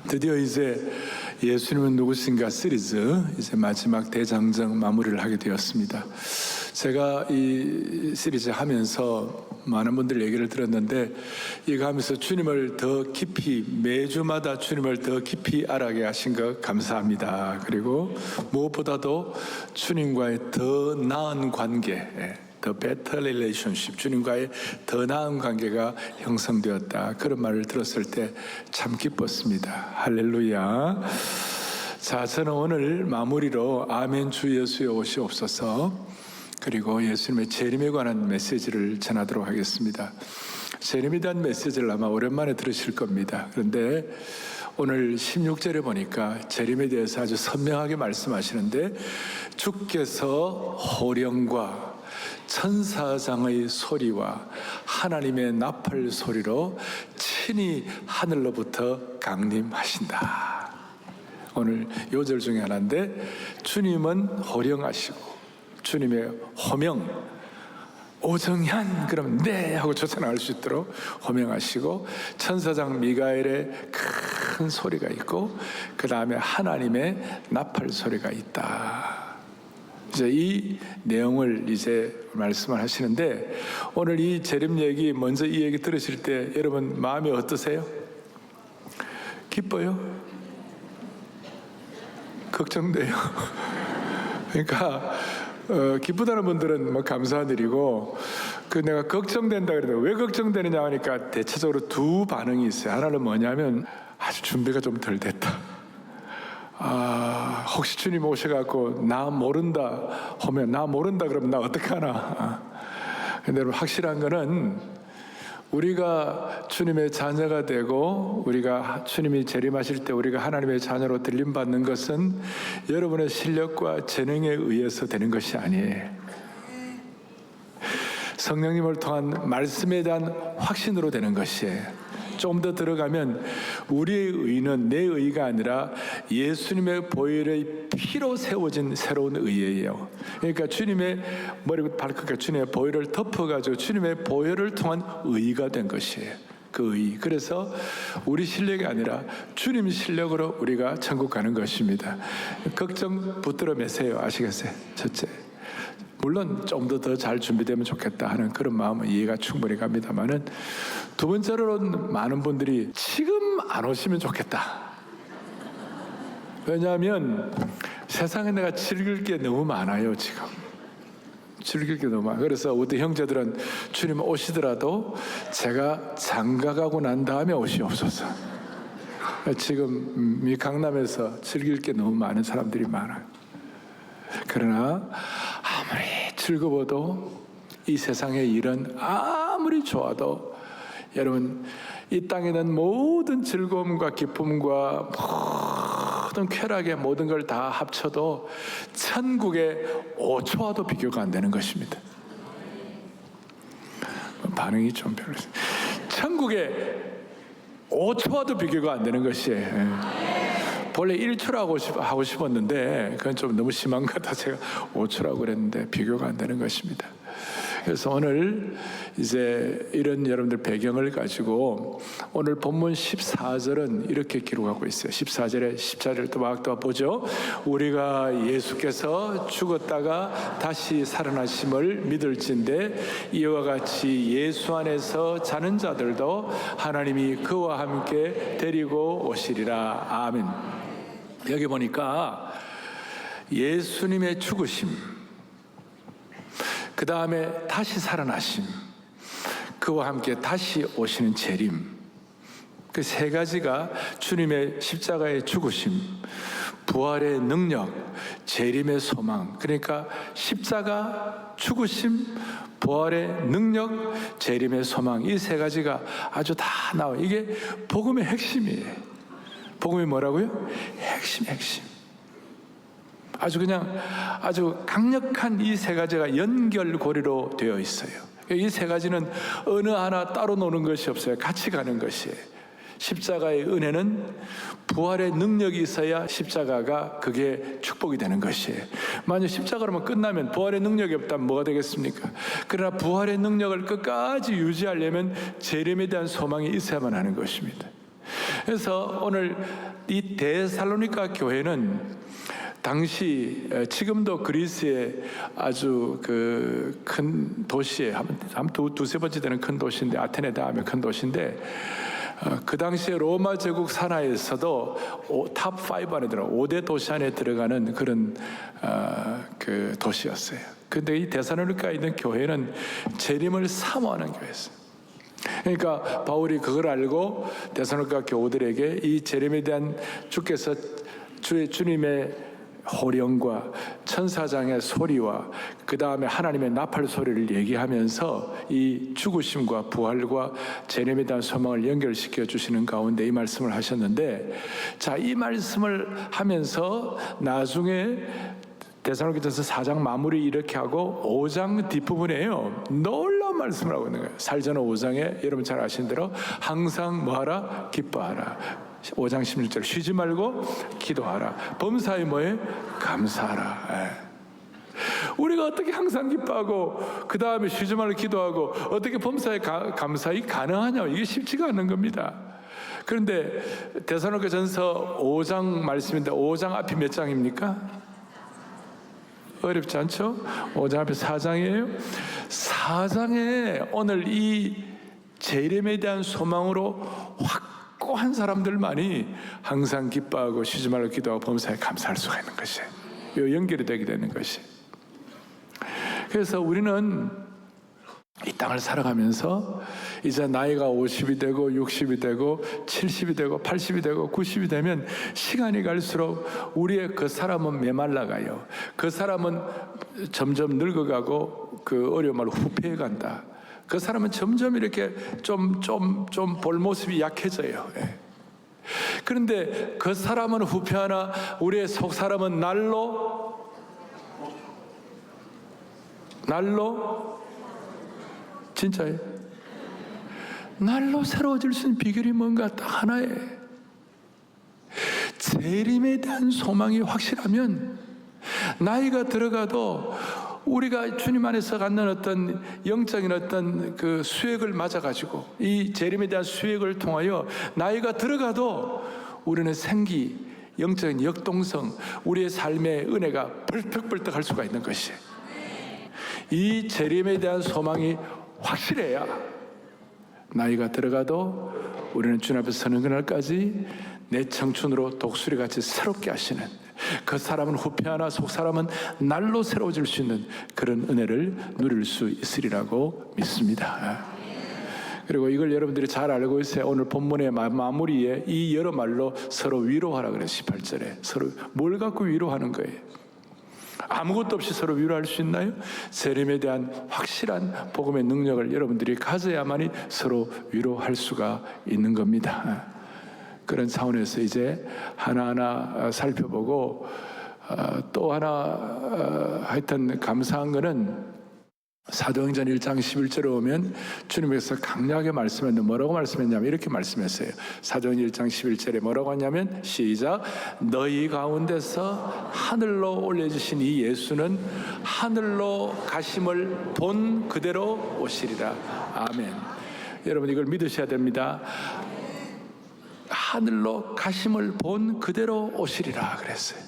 드디어 이제 예수님은 누구신가 시리즈 이제 마지막 대장정 마무리를 하게 되었습니다. 제가 이 시리즈 하면서 많은 분들 얘기를 들었는데, 이거 하면서 주님을 더 깊이, 매주마다 주님을 더 깊이 알아가게 하신 것 감사합니다. 그리고 무엇보다도 주님과의 더 나은 관계, The better relationship, 주님과의 더 나은 관계가 형성되었다, 그런 말을 들었을 때 참 기뻤습니다. 할렐루야. 자, 저는 오늘 마무리로 아멘 주 예수여 오시옵소서, 그리고 예수님의 재림에 관한 메시지를 전하도록 하겠습니다. 재림에 대한 메시지를 아마 오랜만에 들으실 겁니다. 그런데 오늘 16절에 보니까 재림에 대해서 아주 선명하게 말씀하시는데, 주께서 호령과 천사장의 소리와 하나님의 나팔 소리로 친히 하늘로부터 강림하신다. 오늘 요절 중에 하나인데, 주님은 호령하시고 주님의 호명, 오정현 그러면 네 하고 쫓아나갈 수 있도록 호명하시고, 천사장 미가엘의 큰 소리가 있고, 그 다음에 하나님의 나팔 소리가 있다. 이제 이 내용을 이제 말씀을 하시는데, 오늘 이 재림 얘기, 먼저 이 얘기 들으실 때 여러분 마음이 어떠세요? 기뻐요? 걱정돼요? 그러니까 기쁘다는 분들은 뭐 감사드리고, 내가 걱정된다 그러는데 왜 걱정되느냐 하니까 대체적으로 두 반응이 있어요. 하나는 뭐냐면, 아주 준비가 좀 덜 됐다. 혹시 주님 오셔갖고 나 모른다 하면, 나 모른다 그러면 나 어떡하나. 근데 확실한 거는, 우리가 주님의 자녀가 되고 우리가 주님이 재림하실 때 우리가 하나님의 자녀로 들림받는 것은 여러분의 실력과 재능에 의해서 되는 것이 아니에요. 성령님을 통한 말씀에 대한 확신으로 되는 것이에요. 좀 더 들어가면 우리의 의는 내 의가 아니라 예수님의 보혈의 피로 세워진 새로운 의예요. 그러니까 주님의 머리부터 발끝까지 주님의 보혈을 덮어가지고 주님의 보혈을 통한 의가 된 것이에요. 그 의. 그래서 우리 실력이 아니라 주님 실력으로 우리가 천국 가는 것입니다. 걱정 붙들어 매세요. 아시겠어요? 첫째, 물론 좀 더 잘 준비되면 좋겠다 하는 그런 마음은 이해가 충분히 갑니다만은, 두 번째로는 많은 분들이 지금 안 오시면 좋겠다. 왜냐하면 세상에 내가 즐길 게 너무 많아요. 지금 즐길 게 너무 많아요. 그래서 우리 형제들은 주님 오시더라도 제가 장가가고 난 다음에 오시옵소서. 지금 이 강남에서 즐길 게 너무 많은 사람들이 많아요. 그러나 아무리 즐거워도, 이 세상의 일은 아무리 좋아도, 여러분 이 땅에는 모든 즐거움과 기쁨과 모든 쾌락의 모든 걸 다 합쳐도 천국의 5초와도 비교가 안 되는 것입니다. 반응이 좀 별로예요. 천국의 5초와도 비교가 안 되는 것이에요. 본래 1초라고 하고 싶었는데 그건 좀 너무 심한 것 같아 제가 5초라고 그랬는데 비교가 안 되는 것입니다. 그래서 오늘 이제 이런 여러분들 배경을 가지고 오늘 본문 14절은 이렇게 기록하고 있어요. 14절에 14절을 또 보죠. 우리가 예수께서 죽었다가 다시 살아나심을 믿을진대 이와 같이 예수 안에서 자는 자들도 하나님이 그와 함께 데리고 오시리라. 아멘. 여기 보니까 예수님의 죽으심, 그 다음에 다시 살아나심, 그와 함께 다시 오시는 재림, 그 세 가지가 주님의 십자가의 죽으심, 부활의 능력, 재림의 소망. 그러니까 십자가, 죽으심, 부활의 능력, 재림의 소망, 이 세 가지가 아주 다 나와요. 이게 복음의 핵심이에요. 복음이 뭐라고요? 핵심. 아주 그냥 아주 강력한 이 세 가지가 연결고리로 되어 있어요. 이 세 가지는 어느 하나 따로 노는 것이 없어요. 같이 가는 것이에요. 십자가의 은혜는 부활의 능력이 있어야 십자가가 그게 축복이 되는 것이에요. 만약 십자가로만 끝나면 부활의 능력이 없다면 뭐가 되겠습니까? 그러나 부활의 능력을 끝까지 유지하려면 재림에 대한 소망이 있어야만 하는 것입니다. 그래서 오늘 이 데살로니가 교회는 당시 지금도 그리스의 아주 그 큰 도시에 한 두세 번째 되는 큰 도시인데, 아테네 다음에 큰 도시인데, 그 당시에 로마 제국 산하에서도 탑 5 안에 들어 5대 도시 안에 들어가는 그런 그 도시였어요. 근데 이 데살로니카에 있는 교회는 재림을 사모하는 교회였어요. 그러니까 바울이 그걸 알고 데살로니가 교우들에게 이 재림에 대한 주께서 주님의 호령과 천사장의 소리와 그 다음에 하나님의 나팔 소리를 얘기하면서 이 죽으심과 부활과 재림에 대한 소망을 연결시켜 주시는 가운데 이 말씀을 하셨는데, 자, 이 말씀을 하면서 나중에 데살로니가서 4장 마무리 이렇게 하고 5장 뒷부분에요, 놀라운 말씀을 하고 있는 거예요. 살전 5장에 여러분 잘 아시는 대로 항상 뭐하라? 기뻐하라. 5장 16절 쉬지 말고 기도하라. 범사에 뭐에? 감사하라. 우리가 어떻게 항상 기뻐하고 그 다음에 쉬지 말고 기도하고 어떻게 범사에 감사히 가능하냐? 이게 쉽지가 않는 겁니다. 그런데 데살로니가전서 5장 말씀인데 5장 앞이 몇 장입니까? 어렵지 않죠? 5장 앞에 4장이에요. 4장에 오늘 이 재림에 대한 소망으로 확고한 사람들만이 항상 기뻐하고 쉬지 말고 기도하고 범사에 감사할 수가 있는 것이, 이 연결이 되게 되는 것이. 그래서 우리는 이 땅을 살아가면서 이제 나이가 50이 되고 60이 되고 70이 되고 80이 되고 90이 되면 시간이 갈수록 우리의 그 사람은 메말라가요. 그 사람은 점점 늙어가고 그 어려운 말로 후패해간다. 그 사람은 점점 이렇게 좀 볼 모습이 약해져요. 그런데 그 사람은 후패하나 우리의 속 사람은 날로 진짜예요. 날로 새로워질 수 있는 비결이 뭔가 딱 하나에, 재림에 대한 소망이 확실하면 나이가 들어가도 우리가 주님 안에서 갖는 어떤 영적인 어떤 그 수액을 맞아가지고 이 재림에 대한 수액을 통하여 나이가 들어가도 우리는 생기, 영적인 역동성, 우리의 삶의 은혜가 벌떡벌떡 할 수가 있는 것이, 이 재림에 대한 소망이 확실해야 나이가 들어가도 우리는 주님 앞에 서는 그날까지 내 청춘으로 독수리같이 새롭게 하시는, 그 사람은 후패하나 속 사람은 날로 새로워질 수 있는 그런 은혜를 누릴 수 있으리라고 믿습니다. 그리고 이걸 여러분들이 잘 알고 있어요. 오늘 본문의 마무리에 이 여러 말로 서로 위로하라 그래요. 18절에 서로 뭘 갖고 위로하는 거예요? 아무것도 없이 서로 위로할 수 있나요? 재림에 대한 확실한 복음의 능력을 여러분들이 가져야만이 서로 위로할 수가 있는 겁니다. 그런 차원에서 이제 하나하나 살펴보고, 또 하나 하여튼 감사한 거는 사도행전 1장 11절에 오면 주님께서 강력하게 말씀했는데 뭐라고 말씀했냐면 이렇게 말씀했어요. 사도행전 1장 11절에 뭐라고 하냐면, 시작, 너희 가운데서 하늘로 올려주신 이 예수는 하늘로 가심을 본 그대로 오시리라. 아멘. 여러분 이걸 믿으셔야 됩니다. 하늘로 가심을 본 그대로 오시리라 그랬어요.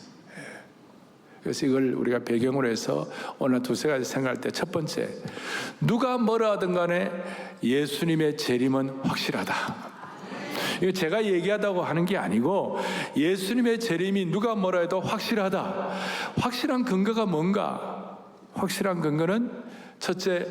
그래서 이걸 우리가 배경으로 해서 오늘 두세 가지 생각할 때, 첫 번째, 누가 뭐라 하든 간에 예수님의 재림은 확실하다. 이거 제가 얘기하다고 하는 게 아니고 예수님의 재림이 누가 뭐라 해도 확실하다. 확실한 근거가 뭔가? 확실한 근거는 첫째,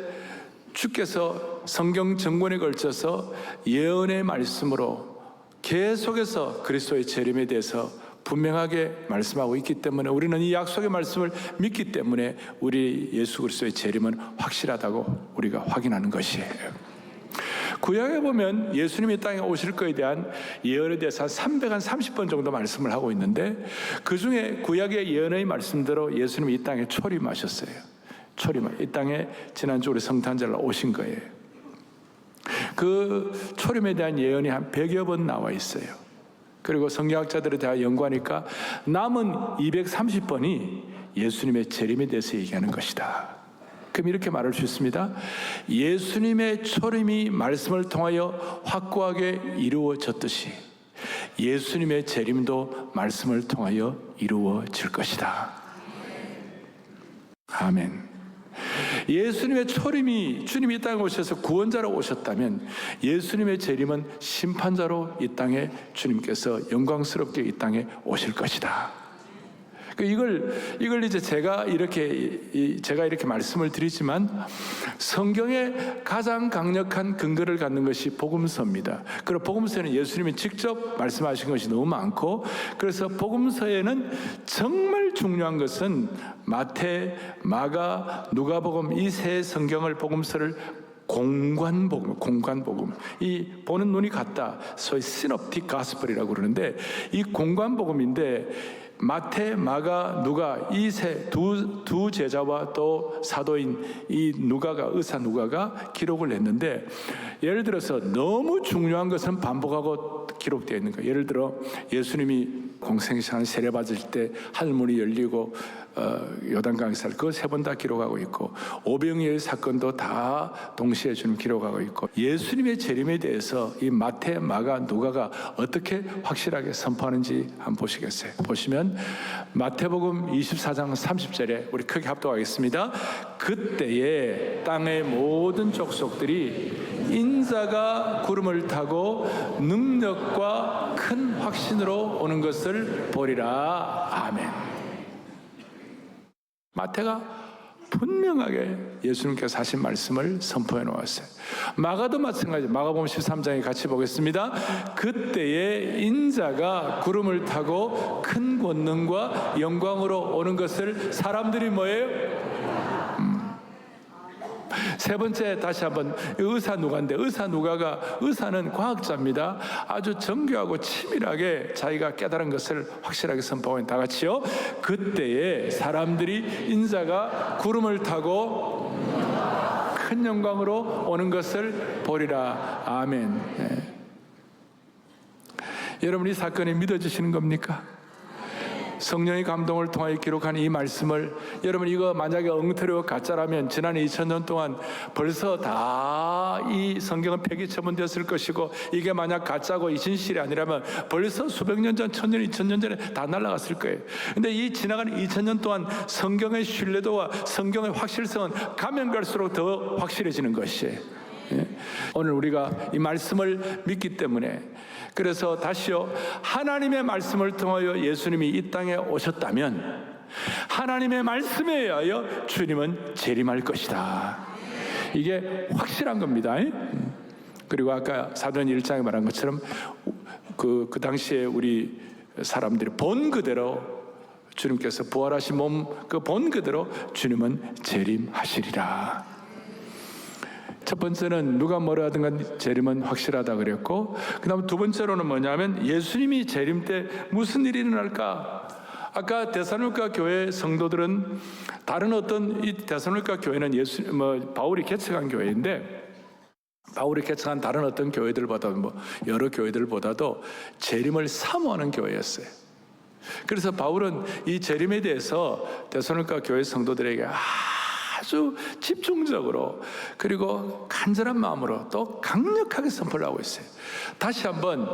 주께서 성경 전권에 걸쳐서 예언의 말씀으로 계속해서 그리스도의 재림에 대해서 분명하게 말씀하고 있기 때문에 우리는 이 약속의 말씀을 믿기 때문에 우리 예수 그리스도의 재림은 확실하다고 우리가 확인하는 것이에요. 구약에 보면 예수님이 땅에 오실 것에 대한 예언에 대해서 한 330번 정도 말씀을 하고 있는데, 그 중에 구약의 예언의 말씀대로 예수님이 이 땅에 초림하셨어요. 이 땅에 지난주 우리 성탄절 오신 거예요. 그 초림에 대한 예언이 한 100여 번 나와 있어요. 그리고 성경학자들에 대해 연구하니까 남은 230번이 예수님의 재림에 대해서 얘기하는 것이다. 그럼 이렇게 말할 수 있습니다. 예수님의 초림이 말씀을 통하여 확고하게 이루어졌듯이 예수님의 재림도 말씀을 통하여 이루어질 것이다. 아멘. 예수님의 초림이, 주님이 이 땅에 오셔서 구원자로 오셨다면 예수님의 재림은 심판자로 이 땅에 주님께서 영광스럽게 이 땅에 오실 것이다. 이걸 이제 제가 이렇게 말씀을 드리지만 성경에 가장 강력한 근거를 갖는 것이 복음서입니다. 그리고 복음서에는 예수님이 직접 말씀하신 것이 너무 많고, 그래서 복음서에는 정말 중요한 것은 마태, 마가, 누가복음 이 세 성경을 복음서를 공관복음. 이 보는 눈이 같다. 소위 시놉틱 가스펠이라고 그러는데 이 공관복음인데 마태, 마가, 누가 이 두 제자와 또 사도인 이 의사 누가가 기록을 했는데, 예를 들어서 너무 중요한 것은 반복하고 기록되어 있는 거예요. 예를 들어 예수님이 공생시간 세례받을 때 하늘문이 열리고 요단강에서 그거 3번 다 기록하고 있고, 오병이의 사건도 다 동시에 주님 기록하고 있고, 예수님의 재림에 대해서 이 마태, 마가, 누가가 어떻게 확실하게 선포하는지 한번 보시겠어요? 보시면 마태복음 24장 30절에 우리 크게 합독하겠습니다. 그때에 땅의 모든 족속들이 인자가 구름을 타고 능력과 큰 확신으로 오는 것을 보리라. 아멘. 마태가 분명하게 예수님께서 하신 말씀을 선포해 놓았어요. 마가도 마찬가지. 마가복음 13장에 같이 보겠습니다. 그때에 인자가 구름을 타고 큰 권능과 영광으로 오는 것을 사람들이 뭐예요? 세 번째, 다시 한번 의사 누가인데, 의사는 과학자입니다. 아주 정교하고 치밀하게 자기가 깨달은 것을 확실하게 선포하는, 다 같이요. 그때에 사람들이 인자가 구름을 타고 큰 영광으로 오는 것을 보리라. 아멘. 네. 여러분, 이 사건이 믿어지시는 겁니까? 성령의 감동을 통하여 기록한 이 말씀을, 여러분 이거 만약에 엉터리와 가짜라면 지난 2000년 동안 벌써 다 이 성경은 폐기 처분되었을 것이고, 이게 만약 가짜고 이 진실이 아니라면 벌써 수백 년 전, 1000년, 2000년 전에 다 날아갔을 거예요. 근데 이 지나가는 2000년 동안 성경의 신뢰도와 성경의 확실성은 가면 갈수록 더 확실해지는 것이에요. 오늘 우리가 이 말씀을 믿기 때문에, 그래서 다시요, 하나님의 말씀을 통하여 예수님이 이 땅에 오셨다면 하나님의 말씀에 의하여 주님은 재림할 것이다. 이게 확실한 겁니다. 그리고 아까 사도행 1장에 말한 것처럼 그 당시에 우리 사람들이 본 그대로 주님께서 부활하신 몸 그 본 그대로 주님은 재림하시리라. 첫 번째는 누가 뭐라 하든간 재림은 확실하다 그랬고, 그 다음 두 번째로는 뭐냐면 예수님이 재림 때 무슨 일이 일어날까? 아까 데살로니가 교회 성도들은 다른 어떤, 이 데살로니가 교회는 바울이 개척한 교회인데, 바울이 개척한 다른 어떤 교회들보다도 여러 교회들보다도 재림을 사모하는 교회였어요. 그래서 바울은 이 재림에 대해서 데살로니가 교회 성도들에게 아주 집중적으로 그리고 간절한 마음으로 또 강력하게 선포를 하고 있어요. 다시 한번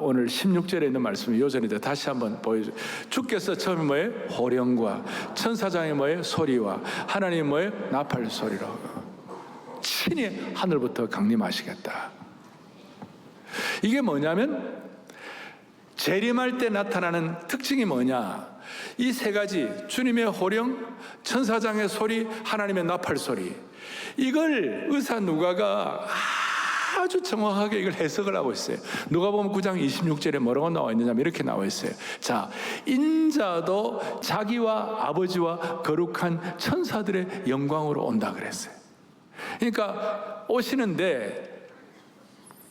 오늘 16절에 있는 말씀이 요전인데 다시 한번 보여줘요. 주께서 처음에 뭐예요? 호령과 천사장의 뭐예요? 소리와 하나님의 뭐예요? 나팔 소리로 친히 하늘부터 강림하시겠다. 이게 뭐냐면 재림할 때 나타나는 특징이 뭐냐? 이 세 가지, 주님의 호령, 천사장의 소리, 하나님의 나팔 소리, 이걸 의사 누가가 아주 정확하게 이걸 해석을 하고 있어요. 누가복음 9장 26절에 뭐라고 나와 있느냐면 이렇게 나와 있어요. 자, 인자도 자기와 아버지와 거룩한 천사들의 영광으로 온다 그랬어요. 그러니까 오시는데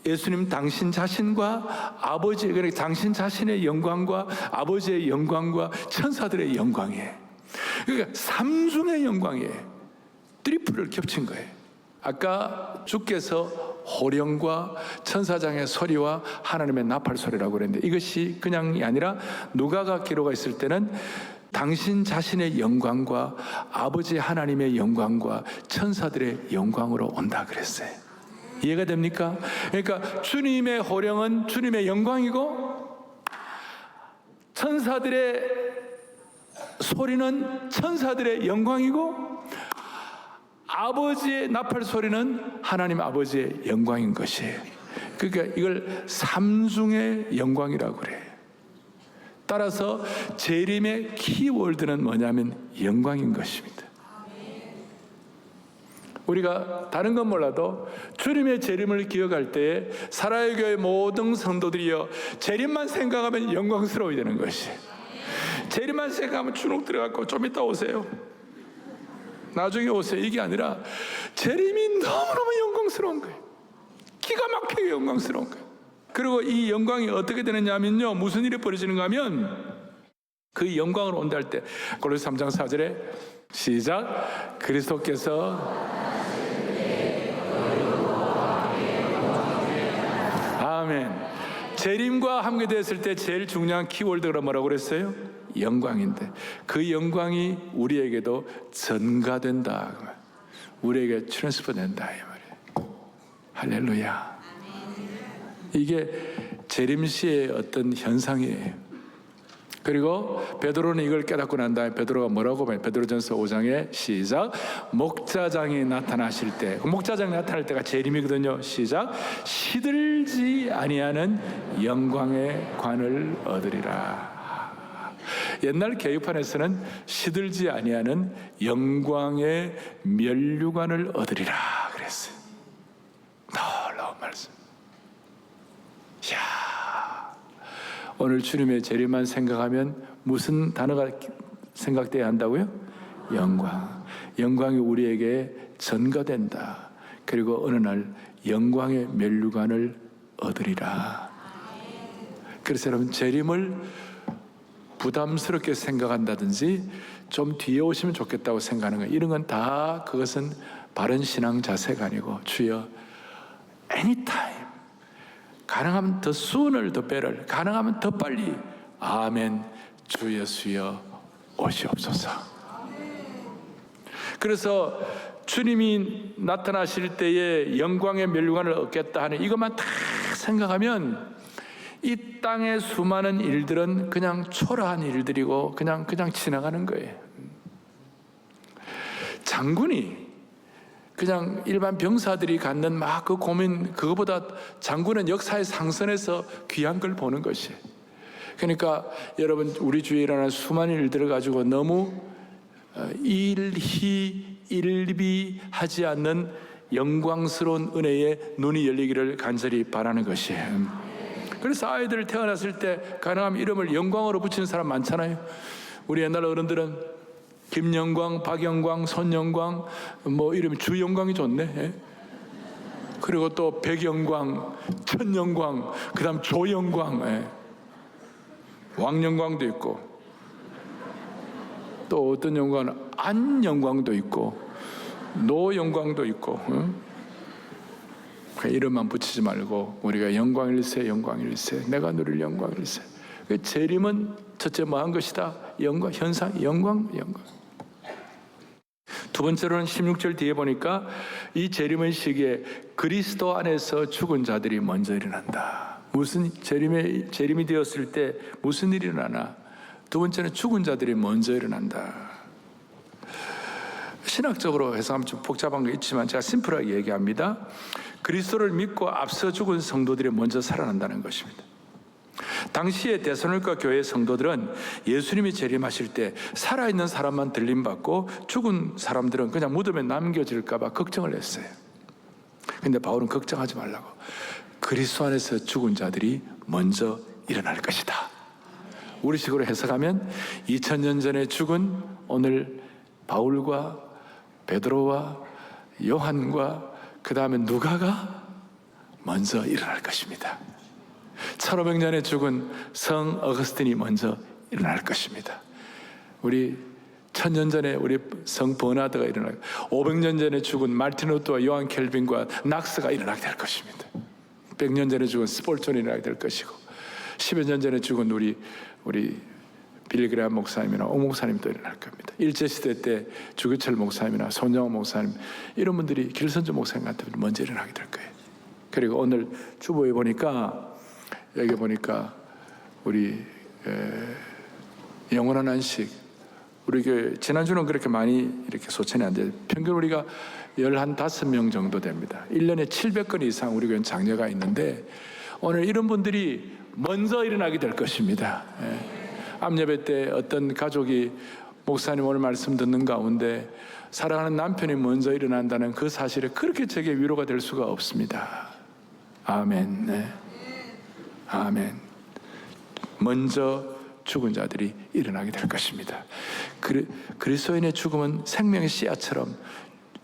예수님 당신 자신과 아버지, 그러니까 당신 자신의 영광과 아버지의 영광과 천사들의 영광이에요. 그러니까 삼중의 영광이에요. 트리플을 겹친 거예요. 아까 주께서 호령과 천사장의 소리와 하나님의 나팔 소리라고 그랬는데, 이것이 그냥이 아니라 누가가 기록했을 때는 당신 자신의 영광과 아버지 하나님의 영광과 천사들의 영광으로 온다 그랬어요. 이해가 됩니까? 그러니까 주님의 호령은 주님의 영광이고 천사들의 소리는 천사들의 영광이고 아버지의 나팔 소리는 하나님 아버지의 영광인 것이에요. 그러니까 이걸 삼중의 영광이라고 그래요. 따라서 재림의 키워드는 뭐냐면 영광인 것입니다. 우리가 다른 건 몰라도 주님의 재림을 기억할 때에 사랑의 교회 모든 성도들이여 재림만 생각하면 영광스러워야 되는 것이에요. 재림만 생각하면 주눅 들어갖고 좀 이따 오세요, 나중에 오세요, 이게 아니라 재림이 너무너무 영광스러운 거예요. 기가 막히게 영광스러운 거예요. 그리고 이 영광이 어떻게 되느냐면요, 무슨 일이 벌어지는가 하면 그 영광을 온다 할 때 골로새 3장 4절에 시작. 그리스도께서 아멘. 재림과 함께 됐을 때 제일 중요한 키워드가 뭐라고 그랬어요? 영광인데 그 영광이 우리에게도 전가된다, 우리에게 트랜스퍼 된다 이 말이에요. 할렐루야. 이게 재림 시의 어떤 현상이에요. 그리고 베드로는 이걸 깨닫고 난 다음에 베드로가 뭐라고 봐요? 베드로전서 5장에 시작. 목자장이 나타나실 때, 목자장이 나타날 때가 재림이거든요. 시작. 시들지 아니하는 영광의 관을 얻으리라. 옛날 계급판에서는 시들지 아니하는 영광의 면류관을 얻으리라 그랬어요. 놀라운 말씀. 이야, 오늘 주님의 재림만 생각하면 무슨 단어가 생각돼야 한다고요? 영광. 영광이 우리에게 전가된다. 그리고 어느 날 영광의 면류관을 얻으리라. 그래서 여러분, 재림을 부담스럽게 생각한다든지 좀 뒤에 오시면 좋겠다고 생각하는 거예요. 이런 건 다 그것은 바른 신앙 자세가 아니고 주여 anytime, 가능하면 더 sooner 더 better, 가능하면 더 빨리 아멘 주 예수여 오시옵소서. 그래서 주님이 나타나실 때에 영광의 면류관을 얻겠다 하는 이것만 다 생각하면 이 땅의 수많은 일들은 그냥 초라한 일들이고 그냥 지나가는 거예요. 장군이 그냥 일반 병사들이 갖는 막 그 고민, 그거보다 장군은 역사의 상선에서 귀한 걸 보는 것이에요. 그러니까 여러분, 우리 주위에 일어나는 수많은 일들을 가지고 너무 일희일비하지 않는 영광스러운 은혜에 눈이 열리기를 간절히 바라는 것이에요. 그래서 아이들 태어났을 때 가능하면 이름을 영광으로 붙이는 사람 많잖아요. 우리 옛날 어른들은 김영광, 박영광, 손영광, 뭐 이름이 주영광이 좋네. 예? 그리고 또 백영광, 천영광, 그 다음 조영광, 예? 왕영광도 있고, 또 어떤 영광은 안영광도 있고, 노영광도 있고. 이름만 붙이지 말고 우리가 영광일세, 영광일세, 내가 누릴 영광일세. 재림은 첫째 뭐 한 것이다? 영광, 현상, 영광. 두 번째로는 16절 뒤에 보니까 이 재림의 시기에 그리스도 안에서 죽은 자들이 먼저 일어난다. 무슨 재림이 되었을 때 무슨 일이 일어나나? 두 번째는 죽은 자들이 먼저 일어난다. 신학적으로 해석하면 좀 복잡한 게 있지만 제가 심플하게 얘기합니다. 그리스도를 믿고 앞서 죽은 성도들이 먼저 살아난다는 것입니다. 당시의 데살로니가 교회 성도들은 예수님이 재림하실 때 살아있는 사람만 들림받고 죽은 사람들은 그냥 무덤에 남겨질까 봐 걱정을 했어요. 그런데 바울은 걱정하지 말라고, 그리스도 안에서 죽은 자들이 먼저 일어날 것이다. 우리식으로 해석하면 2000년 전에 죽은 오늘 바울과 베드로와 요한과 그 다음에 누가가 먼저 일어날 것입니다. 1500년에 죽은 성 어거스틴이 먼저 일어날 것입니다. 우리 1000년 전에 우리 성 버나드가 일어나고 500년 전에 죽은 마르틴 루터와 요한 켈빈과 낙스가 일어나게 될 것입니다. 100년 전에 죽은 스폴존이 일어나게 될 것이고 10여 년 전에 죽은 우리 빌리그레암 목사님이나 오 목사님도 일어날 겁니다. 일제시대 때 주기철 목사님이나 손정호 목사님, 이런 분들이, 길선주 목사님 같은 분들이 먼저 일어나게 될 거예요. 그리고 오늘 주보에 보니까 여기 보니까 우리 영원한 안식, 우리 지난주는 그렇게 많이 이렇게 소천이 안 돼요. 평균 우리가 15명 정도 됩니다. 1년에 700건 이상 우리 교회는 장녀가 있는데 오늘 이런 분들이 먼저 일어나게 될 것입니다. 암예배 때 어떤 가족이 목사님 오늘 말씀 듣는 가운데 사랑하는 남편이 먼저 일어난다는 그 사실에 그렇게 제게 위로가 될 수가 없습니다. 아멘. 네. 아멘. 먼저 죽은 자들이 일어나게 될 것입니다. 그리스도인의 죽음은 생명의 씨앗처럼,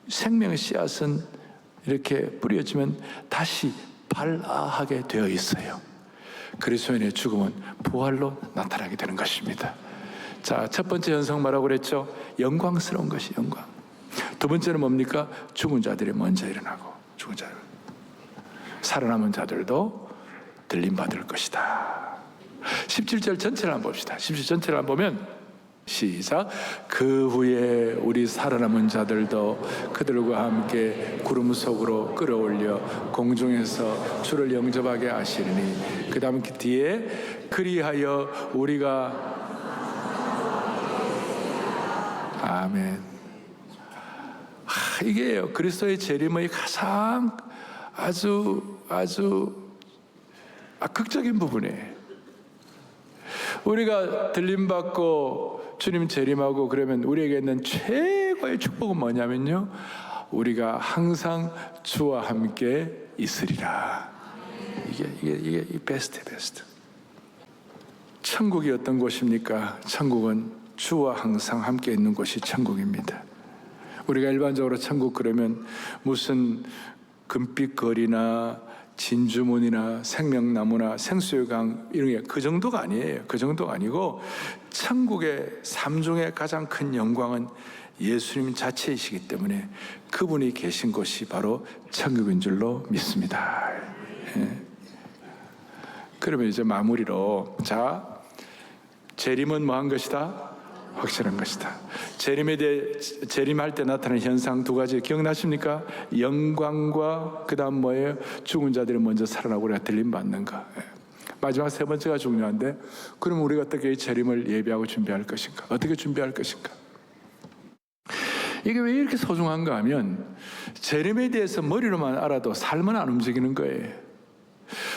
생명의 씨앗은 이렇게 뿌려지면 다시 발아하게 되어 있어요. 그리스도인의 죽음은 부활로 나타나게 되는 것입니다. 자, 첫 번째 현상 뭐라고 그랬죠? 영광스러운 것이 영광. 두 번째는 뭡니까? 죽은 자들이 먼저 일어나고, 죽은 자들, 살아남은 자들도 들림 받을 것이다. 17절 전체를 한번 봅시다. 17절 전체를 한번 보면 시작. 그 후에 우리 살아남은 자들도 그들과 함께 구름 속으로 끌어올려 공중에서 주를 영접하게 하시리니, 그 다음 뒤에 그리하여 우리가, 아멘. 이게요, 그리스도의 재림의 가장 아주 극적인 부분이에요. 우리가 들림받고 주님 재림하고 그러면 우리에게 있는 최고의 축복은 뭐냐면요, 우리가 항상 주와 함께 있으리라. 이게 베스트. 천국이 어떤 곳입니까? 천국은 주와 항상 함께 있는 곳이 천국입니다. 우리가 일반적으로 천국 그러면 무슨 금빛 거리나 진주문이나 생명나무나 생수유강 이런 게 그 정도가 아니에요. 그 정도가 아니고 천국의 삶 중에 가장 큰 영광은 예수님 자체이시기 때문에 그분이 계신 곳이 바로 천국인 줄로 믿습니다. 그러면 이제 마무리로, 자, 재림은 뭐한 것이다? 확실한 것이다. 재림할 때 나타나는 현상 두 가지 기억나십니까? 영광과 그 다음 뭐예요? 죽은 자들이 먼저 살아나고 우리가 들림받는 거. 마지막 세 번째가 중요한데, 그럼 우리가 어떻게 이 재림을 예비하고 준비할 것인가? 어떻게 준비할 것인가? 이게 왜 이렇게 소중한가 하면 재림에 대해서 머리로만 알아도 삶은 안 움직이는 거예요.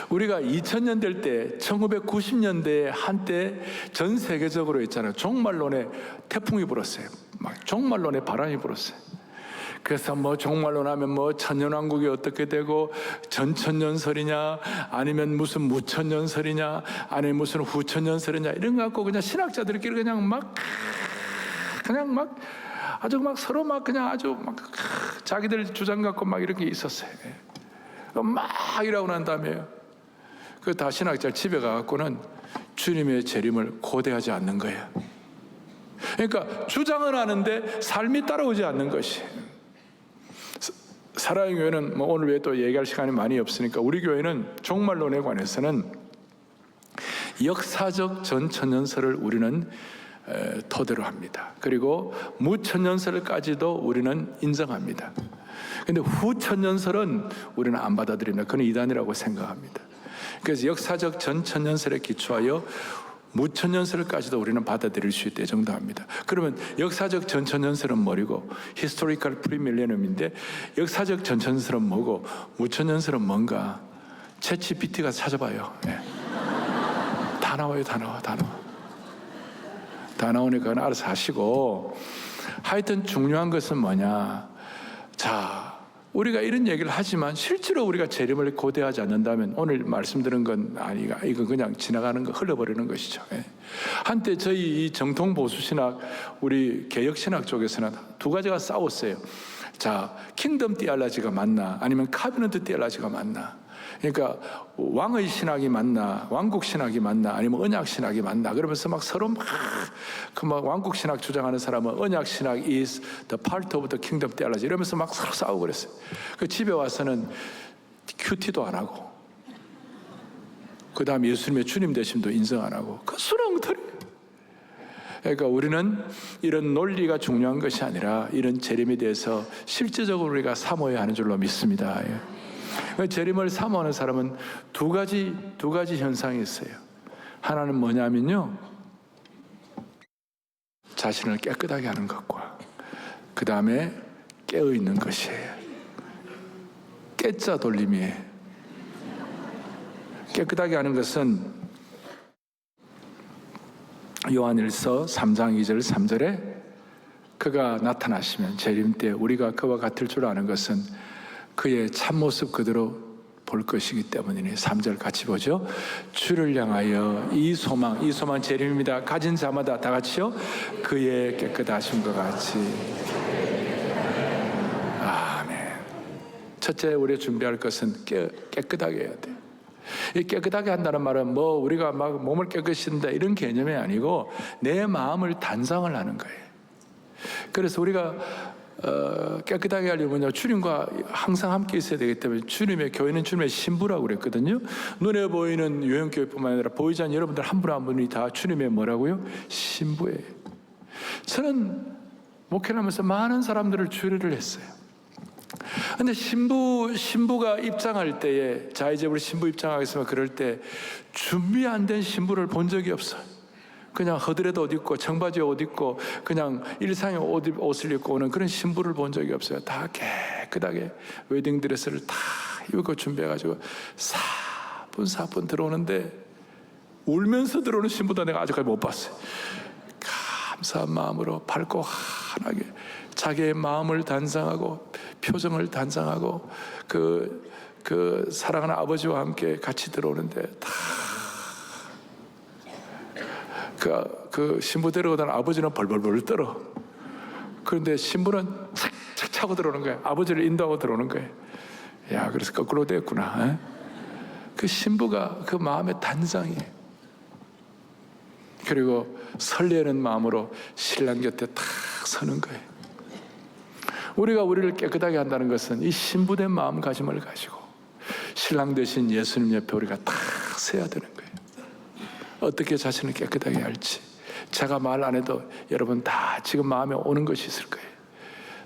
우리가 2000년 될 때, 1990년대에 한때 전 세계적으로 있잖아요. 종말론에 태풍이 불었어요. 막 종말론에 바람이 불었어요. 그래서 뭐 종말론 하면 뭐 천년왕국이 어떻게 되고 전천년설이냐, 아니면 무슨 무천년설이냐, 아니면 무슨 후천년설이냐, 이런 거 갖고 그냥 신학자들끼리 그냥 막 아주 막 서로 막 그냥 아주 막 자기들 주장 갖고 막 이렇게 있었어요. 막 이러고 난 다음에 그 다 신학자 집에 가갖고는 주님의 재림을 고대하지 않는 거예요. 그러니까 주장은 하는데 삶이 따라오지 않는 것이. 사랑의 교회는 뭐 오늘 왜 또 얘기할 시간이 많이 없으니까, 우리 교회는 종말론에 관해서는 역사적 전천년설을 우리는 토대로 합니다. 그리고 무천년설까지도 우리는 인정합니다. 근데 후천년설은 우리는 안 받아들입니다. 그건 이단이라고 생각합니다. 그래서 역사적 전천년설에 기초하여 무천년설까지도 우리는 받아들일 수 있다, 이 정도 합니다. 그러면 역사적 전천년설은 뭐고, 히스토리컬 프리밀레늄인데 역사적 전천년설은 뭐고, 무천년설은 뭔가? 챗GPT가 찾아봐요. 네. 다 나와요. 다 나오니까 알아서 하시고, 하여튼 중요한 것은 뭐냐? 자, 우리가 이런 얘기를 하지만 실제로 우리가 재림을 고대하지 않는다면 오늘 말씀드린 건 아니가, 이건 그냥 지나가는 거, 흘러버리는 것이죠. 한때 저희 이 정통 보수신학, 우리 개혁신학 쪽에서는 두 가지가 싸웠어요. 자, 킹덤 디알라지가 맞나, 아니면 카비넌트 디알라지가 맞나? 그러니까 왕의 신학이 맞나, 왕국 신학이 맞나, 아니면 언약 신학이 맞나? 그러면서 막 서로 막 왕국 신학 주장하는 사람은 언약 신학 is the part of the kingdom theology 이러면서 막 서로 싸우고 그랬어요. 그 집에 와서는 큐티도 안 하고, 그 다음 예수님의 주님 되심도 인정 안 하고, 그 수렁터리. 그러니까 우리는 이런 논리가 중요한 것이 아니라 이런 재림에 대해서 실제적으로 우리가 사모해야 하는 줄로 믿습니다. 재림을 사모하는 사람은 두 가지 현상이 있어요. 하나는 뭐냐면요, 자신을 깨끗하게 하는 것과 그 다음에 깨어있는 것이에요. 깨자 돌림이에요. 깨끗하게 하는 것은 요한일서 3장 2절 3절에 그가 나타나시면 재림 때 우리가 그와 같을 줄 아는 것은 그의 참모습 그대로 볼 것이기 때문이니 3절 같이 보죠. 주를 향하여 이 소망 재림입니다. 가진 자마다 다 같이요. 그의 깨끗하심과 같이. 아멘. 첫째 우리가 준비할 것은 깨끗하게 해야 돼요. 이 깨끗하게 한다는 말은 뭐 우리가 막 몸을 깨끗이 한다 이런 개념이 아니고 내 마음을 단장을 하는 거예요. 그래서 우리가 깨끗하게 하려면요, 주님과 항상 함께 있어야 되기 때문에 교회는 주님의 신부라고 그랬거든요. 눈에 보이는 요형교회뿐만 아니라 보이지 않는 여러분들 한 분 한 분이 다 주님의 뭐라고요? 신부예요. 저는 목회를 하면서 많은 사람들을 주례를 했어요. 근데 신부가 입장할 때에, 자 이제 우리 신부 입장하겠습니다 그럴 때 준비 안 된 신부를 본 적이 없어요. 그냥 허드렛 옷 입고 청바지 옷 입고 그냥 일상의 옷을 입고 오는 그런 신부를 본 적이 없어요. 다 깨끗하게 웨딩드레스를 다 입고 준비해가지고 사뿐사뿐 들어오는데 울면서 들어오는 신부도 내가 아직까지 못 봤어요. 감사한 마음으로 밝고 환하게 자기의 마음을 단장하고 표정을 단장하고 그 사랑하는 아버지와 함께 같이 들어오는데 다 그 신부 데려오던 아버지는 벌벌벌 떨어. 그런데 신부는 착착 차고 들어오는 거예요. 아버지를 인도하고 들어오는 거예요. 야, 그래서 거꾸로 됐구나. 에? 그 신부가 그 마음의 단장이에요. 그리고 설레는 마음으로 신랑 곁에 탁 서는 거예요. 우리가 우리를 깨끗하게 한다는 것은 이 신부된 마음가짐을 가지고 신랑 되신 예수님 옆에 우리가 탁 서야 되는 거예요. 어떻게 자신을 깨끗하게 할지 제가 말 안 해도 여러분 다 지금 마음에 오는 것이 있을 거예요.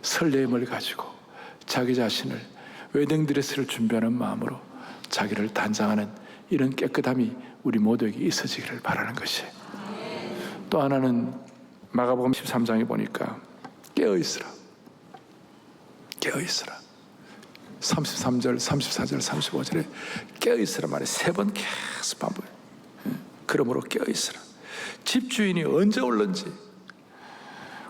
설레임을 가지고 자기 자신을 웨딩드레스를 준비하는 마음으로 자기를 단장하는 이런 깨끗함이 우리 모두에게 있어지기를 바라는 것이에요. 또 하나는 마가복음 13장에 보니까 깨어있으라 33절, 34절, 35절에 깨어있으라 말에 3번 계속 반복해요. 그러므로 깨어있으라. 집주인이 언제 올는지,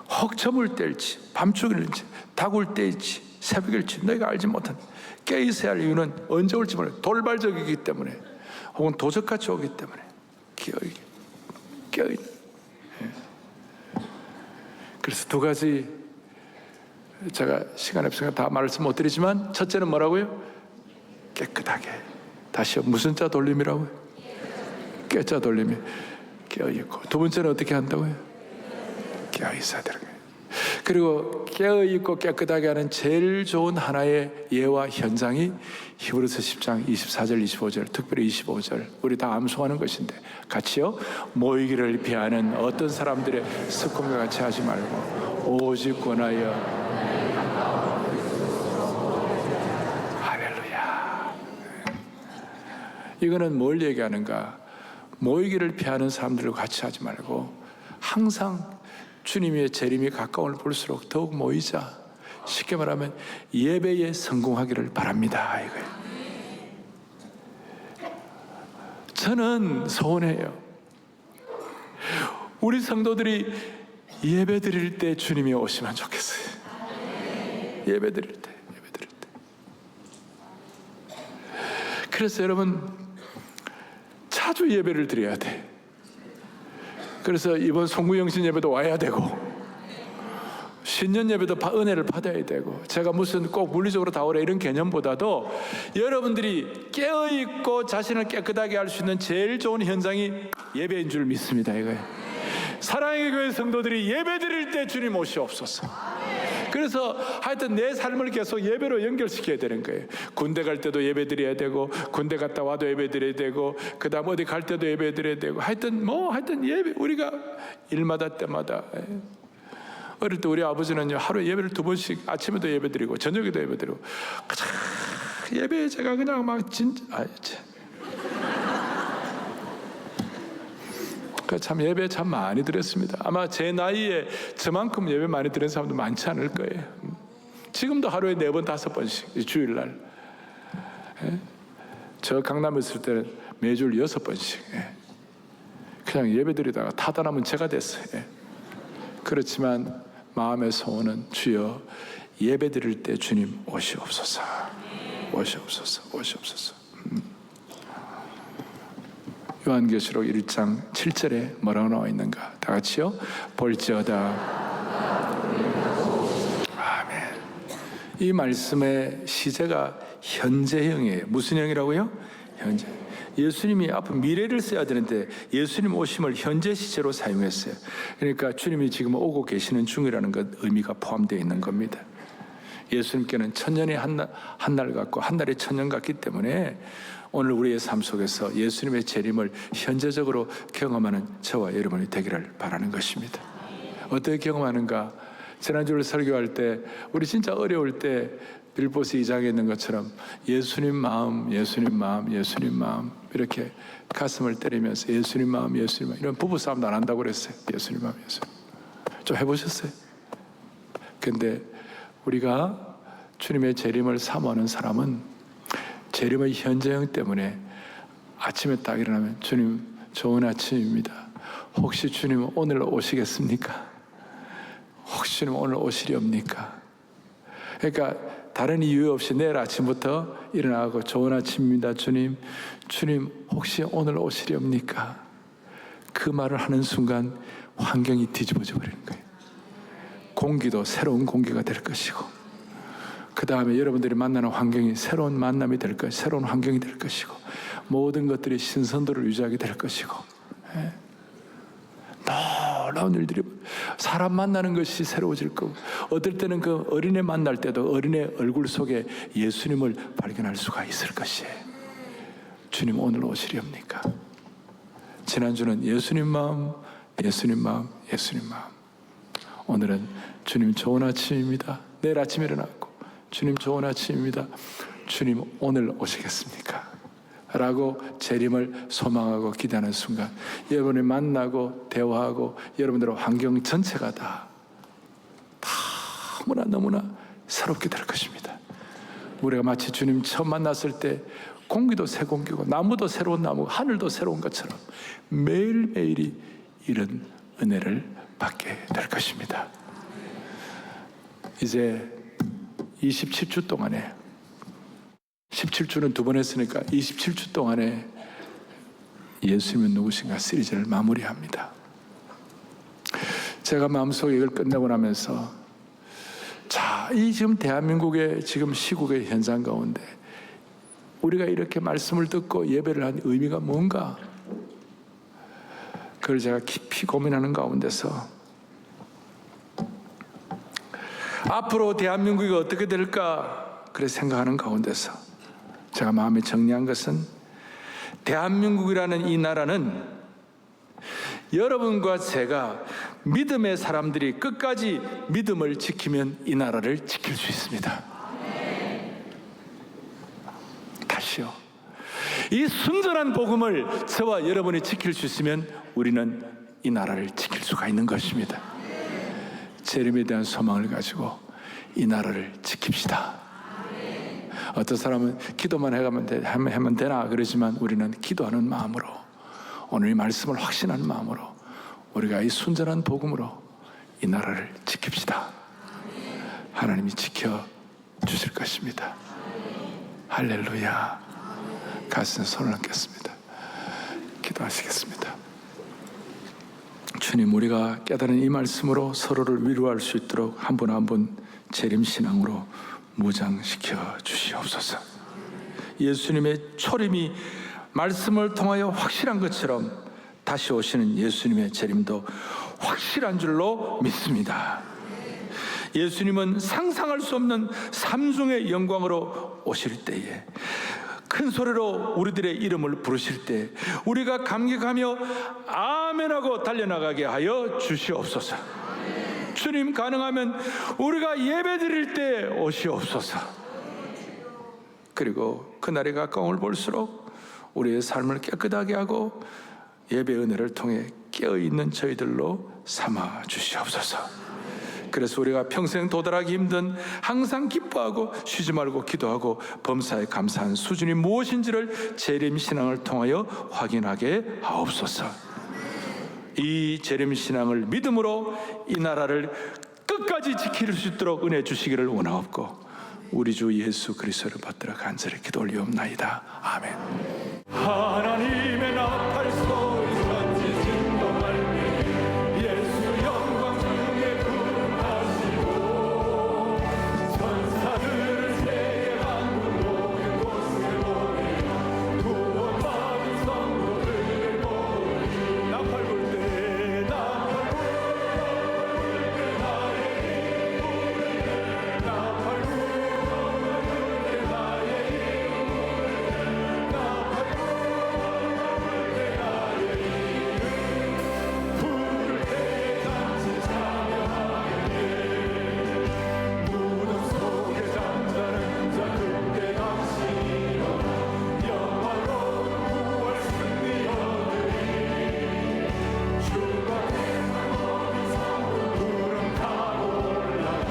혹 저물 때일지, 밤중일지, 닭울 때일지, 새벽일지 너희가 알지 못한다. 깨어있어야 할 이유는 언제 올지 몰라. 돌발적이기 때문에 혹은 도적같이 오기 때문에 깨어있는. 그래서 두 가지 제가 시간 없으니까 다 말씀 못 드리지만 첫째는 뭐라고요? 깨끗하게. 다시요. 무슨 자 돌림이라고요? 깨자 돌림이 깨어있고. 두 번째는 어떻게 한다고요? 깨어있어야 되는 거예요. 그리고 깨어있고 깨끗하게 하는 제일 좋은 하나의 예와 현장이 히브리서 10장 24절 25절 특별히 25절 우리 다 암송하는 것인데 같이요. 모이기를 피하는 어떤 사람들의 습관과 같이 하지 말고 오직 권하여 할렐루야. 이거는 뭘 얘기하는가? 모이기를 피하는 사람들과 같이 하지 말고 항상 주님의 재림이 가까움을 볼수록 더욱 모이자. 쉽게 말하면 예배에 성공하기를 바랍니다. 이거예요. 저는 소원해요. 우리 성도들이 예배 드릴 때 주님이 오시면 좋겠어요. 예배 드릴 때. 그래서 여러분 자주 예배를 드려야 돼. 그래서 이번 송구영신 예배도 와야 되고 신년 예배도 은혜를 받아야 되고 제가 무슨 꼭 물리적으로 다 오라 이런 개념보다도 여러분들이 깨어있고 자신을 깨끗하게 할 수 있는 제일 좋은 현장이 예배인 줄 믿습니다. 이거예요. 사랑의 교회 성도들이 예배 드릴 때 주님 오시옵소서. 그래서 하여튼 내 삶을 계속 예배로 연결시켜야 되는 거예요. 군대 갈 때도 예배 드려야 되고 군대 갔다 와도 예배 드려야 되고 그 다음 어디 갈 때도 예배 드려야 되고 하여튼 예배 우리가 일마다 때마다. 어릴 때 우리 아버지는요 하루에 예배를 2번씩 아침에도 예배 드리고 저녁에도 예배 드리고 가장 예배에 제가 그냥 막 진짜 참 예배 참 많이 드렸습니다. 아마 제 나이에 저만큼 예배 많이 드린 사람도 많지 않을 거예요. 지금도 하루에 4번 5번씩 주일날. 저 강남에 있을 때는 매주 6번씩 그냥 예배 드리다가 타단하면 제가 됐어요. 그렇지만 마음의 소원은 주여 예배 드릴 때 주님 오시옵소서. 오시옵소서. 오시옵소서. 요한계시록 1장 7절에 뭐라고 나와 있는가? 다 같이요. 볼지어다. 아멘. 이 말씀의 시제가 현재형이에요. 무슨 형이라고요? 현재. 예수님이 앞으로 미래를 써야 되는데 예수님 오심을 현재 시제로 사용했어요. 그러니까 주님이 지금 오고 계시는 중이라는 것 의미가 포함되어 있는 겁니다. 예수님께는 천년이 한날 같고 한 날이 천년 같기 때문에 오늘 우리의 삶 속에서 예수님의 재림을 현재적으로 경험하는 저와 여러분이 되기를 바라는 것입니다. 어떻게 경험하는가? 지난주를 설교할 때 우리 진짜 어려울 때 빌보스 2장에 있는 것처럼 예수님 마음, 예수님 마음, 예수님 마음 이렇게 가슴을 때리면서 예수님 마음, 예수님 마음 이런 부부싸움도 안 한다고 그랬어요. 예수님 마음, 예수님 마음. 좀 해보셨어요? 근데 우리가 주님의 재림을 사모하는 사람은 재림의 현재형 때문에 아침에 딱 일어나면 주님 좋은 아침입니다. 혹시 주님 오늘 오시겠습니까? 혹시 주님 오늘 오시렵니까? 그러니까 다른 이유 없이 내일 아침부터 일어나고 좋은 아침입니다. 주님 혹시 오늘 오시렵니까? 그 말을 하는 순간 환경이 뒤집어져 버리는 거예요. 공기도 새로운 공기가 될 것이고 그 다음에 여러분들이 만나는 환경이 새로운 만남이 될 것이고 새로운 환경이 될 것이고 모든 것들이 신선도를 유지하게 될 것이고 놀라운 일들이 사람 만나는 것이 새로워질 거고 어떨 때는 그 어린애 만날 때도 어린애 얼굴 속에 예수님을 발견할 수가 있을 것이에요. 주님 오늘 오시렵니까? 지난주는 예수님 마음, 예수님 마음, 예수님 마음. 오늘은 주님 좋은 아침입니다. 내일 아침 일어나고 주님 좋은 아침입니다. 주님 오늘 오시겠습니까? 라고 재림을 소망하고 기대하는 순간 여러분이 만나고 대화하고 여러분들의 환경 전체가 다 너무나 새롭게 될 것입니다. 우리가 마치 주님 처음 만났을 때 공기도 새 공기고 나무도 새로운 나무고 하늘도 새로운 것처럼 매일매일이 이런 은혜를 받게 될 것입니다. 이제 27주 동안에 17주는 2번 했으니까 27주 동안에 예수님은 누구신가 시리즈를 마무리합니다. 제가 마음속에 이걸 끝내고 나면서 이 지금 대한민국의 지금 시국의 현상 가운데 우리가 이렇게 말씀을 듣고 예배를 한 의미가 뭔가 그걸 제가 깊이 고민하는 가운데서 앞으로 대한민국이 어떻게 될까 그래 생각하는 가운데서 제가 마음에 정리한 것은 대한민국이라는 이 나라는 여러분과 제가 믿음의 사람들이 끝까지 믿음을 지키면 이 나라를 지킬 수 있습니다. 다시요. 이 순전한 복음을 저와 여러분이 지킬 수 있으면 우리는 이 나라를 지킬 수가 있는 것입니다. 재림에 대한 소망을 가지고 이 나라를 지킵시다. 어떤 사람은 기도만 하면 되나 그러지만 우리는 기도하는 마음으로 오늘 이 말씀을 확신하는 마음으로 우리가 이 순전한 복음으로 이 나라를 지킵시다. 하나님이 지켜주실 것입니다. 할렐루야. 가슴에 손을 얹겠습니다. 기도하시겠습니다. 주님, 우리가 깨달은 이 말씀으로 서로를 위로할 수 있도록 한 분 한 분 재림신앙으로 무장시켜 주시옵소서. 예수님의 초림이 말씀을 통하여 확실한 것처럼 다시 오시는 예수님의 재림도 확실한 줄로 믿습니다. 예수님은 상상할 수 없는 삼중의 영광으로 오실 때에 큰 소리로 우리들의 이름을 부르실 때 우리가 감격하며 아멘하고 달려나가게 하여 주시옵소서. 주님, 가능하면 우리가 예배 드릴 때 오시옵소서. 그리고 그날이 가까움을 볼수록 우리의 삶을 깨끗하게 하고 예배 은혜를 통해 깨어있는 저희들로 삼아 주시옵소서. 그래서 우리가 평생 도달하기 힘든, 항상 기뻐하고 쉬지 말고 기도하고 범사에 감사한 수준이 무엇인지를 재림신앙을 통하여 확인하게 하옵소서. 이 재림신앙을 믿음으로 이 나라를 끝까지 지킬 수 있도록 은혜 주시기를 원하옵고 우리 주 예수 그리스도를 받들어 간절히 기도 올리옵나이다. 아멘. 하나님의 나팔 소리 천지 진동할 때 예수 영광 중에 구하시고 천사들을 세계 만국 모든 곳에 모이며 구원받은 성도들을 모으니 나팔 불 때 나팔 불 때 나의 힘 부를 때 나팔 불 때 나의 힘 부를 때 나팔 부를 때 같이 참여하게 무덤 속에 잠자는 자 그때 당시여 영화로운 구원 승리 얻으리 주가 대만 모든 성도 구름 타고 올라가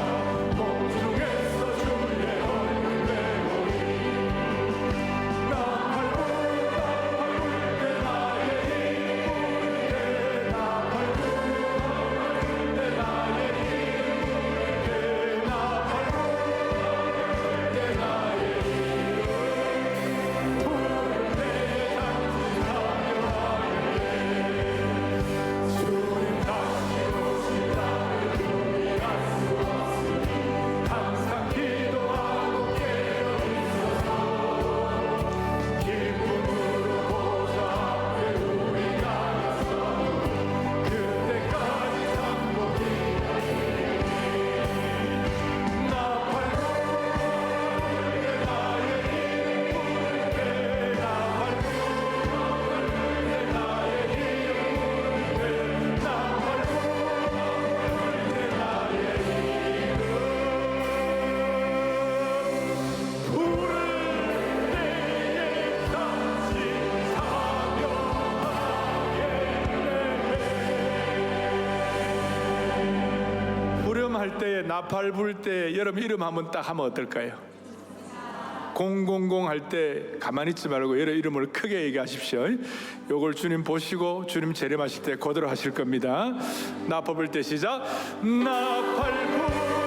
공중에서 주의 얼굴 배우리 나팔 불 때 나의 힘 부를 때 나팔 불 때 나의 힘 부를 때 나팔 불 때 나의 힘 부를 때 같이 참여하게 주님 다시 오시다를 준비할 수 없으니 항상 기도하고 깨어 있어서 기쁨으로 보좌 앞에 우리가 나서 그때까지 잠복이 나팔 불 때 나의 힘 부를 때 나팔 불 때 나의 힘 부를 때 나팔 불 때 나의 힘 부를 때에 같이 참여하겠네. 후렴할 때에 나팔 불 때 여러분 이름 한번 딱 하면 어떨까요? 000 할 때 가만히 있지 말고 여러 이름을 크게 얘기하십시오. 요걸 주님 보시고 주님 재림하실 때 거들어 하실 겁니다. 나팔 불 때 시작. 나팔 불